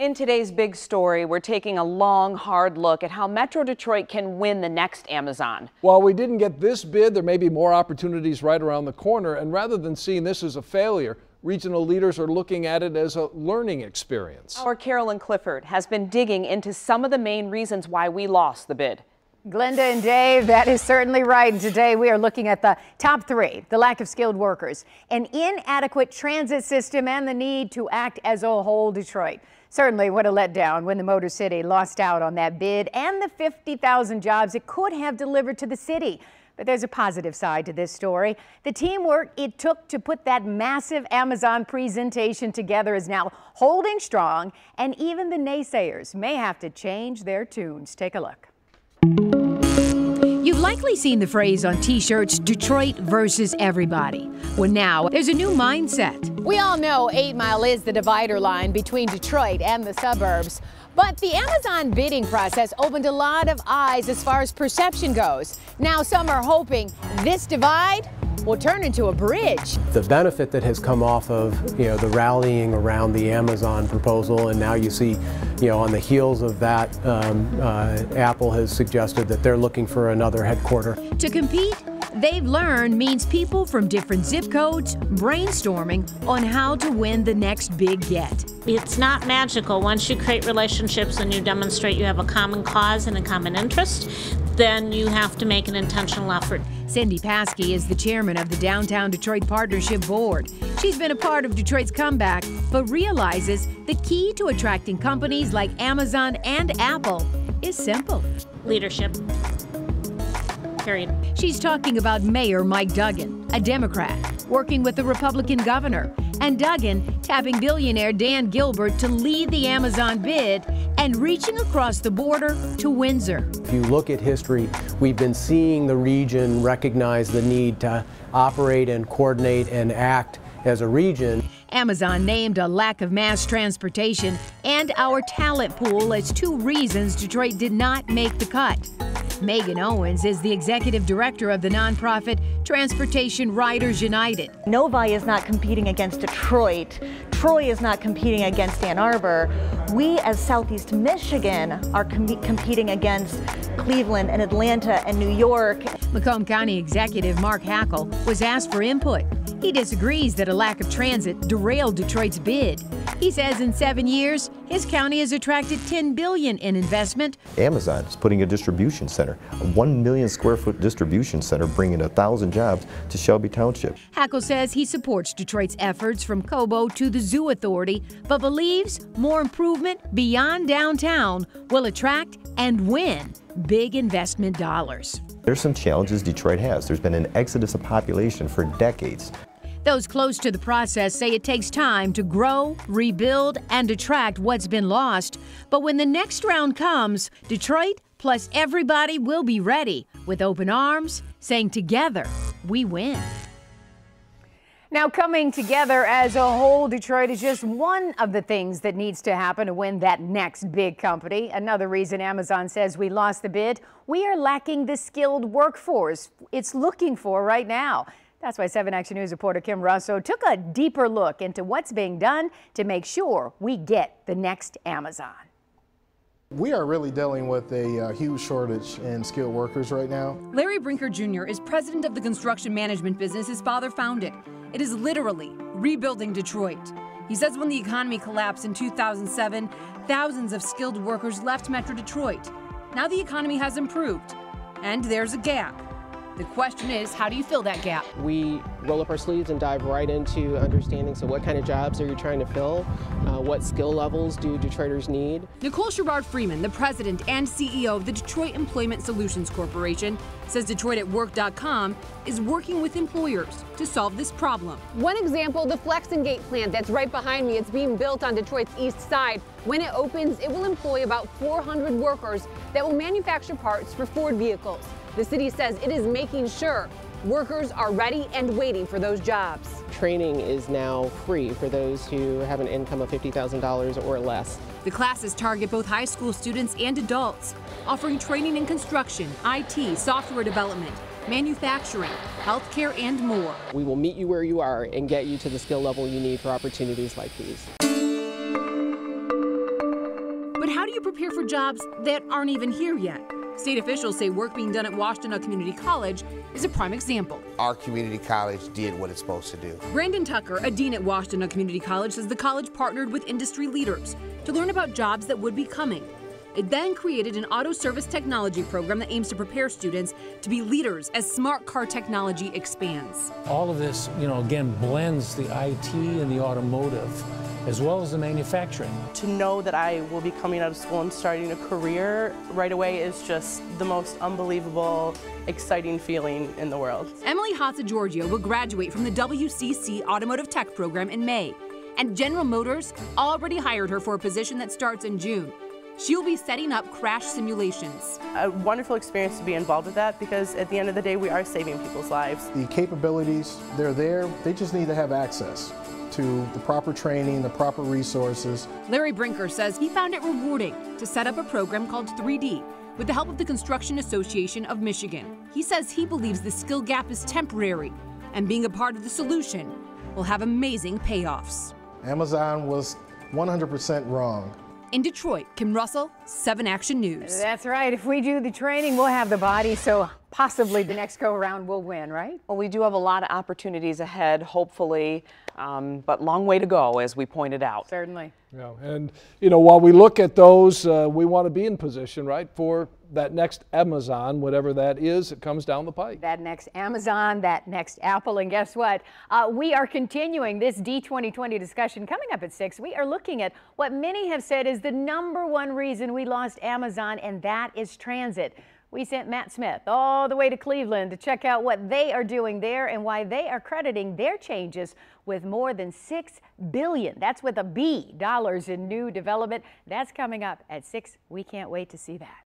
In today's big story, we're taking a long, hard look at how Metro Detroit can win the next Amazon. While we didn't get this bid, there may be more opportunities right around the corner. And rather than seeing this as a failure, regional leaders are looking at it as a learning experience. Our Carolyn Clifford has been digging into some of the main reasons why we lost the bid. Glenda and Dave, that is certainly right. And today we are looking at the top three: the lack of skilled workers, an inadequate transit system, and the need to act as a whole Detroit. Certainly what a letdown when the Motor City lost out on that bid and the 50,000 jobs it could have delivered to the city. But there's a positive side to this story. The teamwork it took to put that massive Amazon presentation together is now holding strong, and even the naysayers may have to change their tunes. Take a look. You've likely seen the phrase on t-shirts, Detroit versus everybody. Well, now there's a new mindset. We all know 8 Mile is the divider line between Detroit and the suburbs. But the Amazon bidding process opened a lot of eyes as far as perception goes. Now some are hoping this divide will turn into a bridge. The benefit that has come off of, the rallying around the Amazon proposal, and now you see, on the heels of that, Apple has suggested that they're looking for another headquarter. To compete, they've learned means people from different zip codes brainstorming on how to win the next big get. It's not magical. Once you create relationships and you demonstrate you have a common cause and a common interest, then you have to make an intentional effort. Cindy Paskey is the chairman of the Downtown Detroit Partnership Board. She's been a part of Detroit's comeback, but realizes the key to attracting companies like Amazon and Apple is simple. Leadership. Period. She's talking about Mayor Mike Duggan, a Democrat, working with the Republican governor, and Duggan tapping billionaire Dan Gilbert to lead the Amazon bid and reaching across the border to Windsor. If you look at history, we've been seeing the region recognize the need to operate and coordinate and act as a region. Amazon named a lack of mass transportation and our talent pool as 2 reasons Detroit did not make the cut. Megan Owens is the executive director of the nonprofit Transportation Riders United. Novi is not competing against Detroit. Troy is not competing against Ann Arbor. We as Southeast Michigan are competing against Cleveland and Atlanta and New York. Macomb County Executive Mark Hackle was asked for input. He disagrees that a lack of transit derailed Detroit's bid. He says in 7 years, his county has attracted $10 billion in investment. Amazon is putting a distribution center, a 1 million square foot distribution center, bringing 1,000 jobs to Shelby Township. Hackle says he supports Detroit's efforts from Cobo to the Zoo Authority, but believes more improvement beyond downtown will attract and win big investment dollars. There's some challenges Detroit has. There's been an exodus of population for decades. Those close to the process say it takes time to grow, rebuild, and attract what's been lost. But when the next round comes, Detroit plus everybody will be ready with open arms, saying together we win. Now, coming together as a whole Detroit is just one of the things that needs to happen to win that next big company. Another reason Amazon says we lost the bid, we are lacking the skilled workforce it's looking for right now. That's why 7 Action News reporter Kim Russo took a deeper look into what's being done to make sure we get the next Amazon. We are really dealing with a huge shortage in skilled workers right now. Larry Brinker Jr. is president of the construction management business his father founded. It is literally rebuilding Detroit. He says when the economy collapsed in 2007, thousands of skilled workers left Metro Detroit. Now the economy has improved, and there's a gap. The question is, how do you fill that gap? We roll up our sleeves and dive right into understanding, so what kind of jobs are you trying to fill? What skill levels do Detroiters need? Nicole Sherrard-Freeman, the president and CEO of the Detroit Employment Solutions Corporation, says DetroitAtWork.com is working with employers to solve this problem. One example, the Flexingate plant that's right behind me. It's being built on Detroit's east side. When it opens, it will employ about 400 workers that will manufacture parts for Ford vehicles. The city says it is making sure workers are ready and waiting for those jobs. Training is now free for those who have an income of $50,000 or less. The classes target both high school students and adults, offering training in construction, IT, software development, manufacturing, healthcare, and more. We will meet you where you are and get you to the skill level you need for opportunities like these. to prepare for jobs that aren't even here yet. State officials say work being done at Washtenaw Community College is a prime example. Our community college did what it's supposed to do. Brandon Tucker, a dean at Washtenaw Community College, says the college partnered with industry leaders to learn about jobs that would be coming. It then created an auto service technology program that aims to prepare students to be leaders as smart car technology expands. All of this, again, blends the IT and the automotive as well as the manufacturing. To know that I will be coming out of school and starting a career right away is just the most unbelievable, exciting feeling in the world. Emily Hatza-Giorgio will graduate from the WCC Automotive Tech program in May, and General Motors already hired her for a position that starts in June. She'll be setting up crash simulations. A wonderful experience to be involved with that, because at the end of the day, we are saving people's lives. The capabilities, they're there. They just need to have access to the proper training, the proper resources. Larry Brinker says he found it rewarding to set up a program called 3D with the help of the Construction Association of Michigan. He says he believes the skill gap is temporary, and being a part of the solution will have amazing payoffs. Amazon was 100% wrong. In Detroit, Kim Russell, 7 Action News. That's right. If we do the training, we'll have the body, so possibly the next go-around we'll win, right? Well, we do have a lot of opportunities ahead, hopefully, but long way to go, as we pointed out. Certainly. Yeah, and while we look at those, we want to be in position, right, for that next Amazon, whatever that is, that comes down the pike. That next Amazon, that next Apple, and guess what? We are continuing this D2020 discussion. Coming up at 6, we are looking at what many have said is the #1 reason we lost Amazon, and that is transit. We sent Matt Smith all the way to Cleveland to check out what they are doing there and why they are crediting their changes with more than $6 billion. That's with a B, dollars in new development. That's coming up at 6. We can't wait to see that.